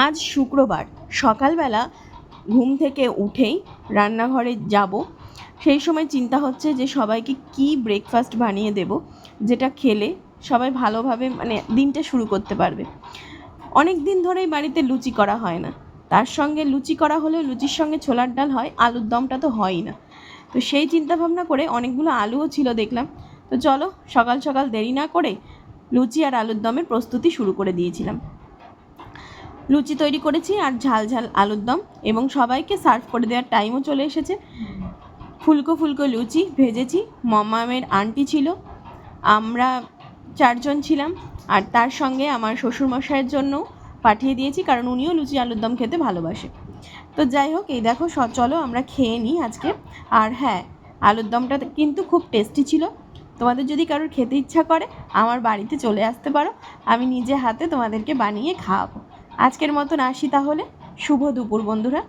আজ শুক্রবার সকালবেলা ঘুম থেকে উঠেই রান্নাঘরে যাব, সেই সময় চিন্তা হচ্ছে যে সবাইকে কী ব্রেকফাস্ট বানিয়ে দেব যেটা খেলে সবাই ভালোভাবে দিনটা শুরু করতে পারবে। অনেক দিন ধরেই বাড়িতে লুচি করা হয় না, তার সঙ্গে লুচি করা হলেও লুচির সঙ্গে ছোলার ডাল হয়, আলুর দমটা তো হয়ই না। তো সেই চিন্তা ভাবনা করে অনেকগুলো আলুও ছিল দেখলাম, তো চলো সকাল সকাল দেরি না করে লুচি আর আলুর দমের প্রস্তুতি শুরু করে দিয়েছিলাম। লুচি তৈরি করেছি আর ঝাল ঝাল আলুর দম, এবং সবাইকে সার্ভ করে দেওয়ার টাইমও চলে এসেছে। ফুলকো ফুলকো লুচি ভেজেছি, মমামের আন্টি ছিল, আমরা 4 জন ছিলাম, আর তার সঙ্গে আমার শ্বশুরমশাইয়ের জন্য পাঠিয়ে দিয়েছি, কারণ উনিও লুচি আলুর দম খেতে ভালোবাসে। তো যাই হোক, এই দেখো চলো আমরা খেয়ে নিই আজকে। আর হ্যাঁ, আলুর দমটা কিন্তু খুব টেস্টি ছিল। তোমাদের যদি কারোর খেতে ইচ্ছা করে আমার বাড়িতে চলে আসতে পারো, আমি নিজে হাতে তোমাদেরকে বানিয়ে খাওয়াবো। আজকের মতন আসি তাহলে। শুভ দুপুর বন্ধুরা।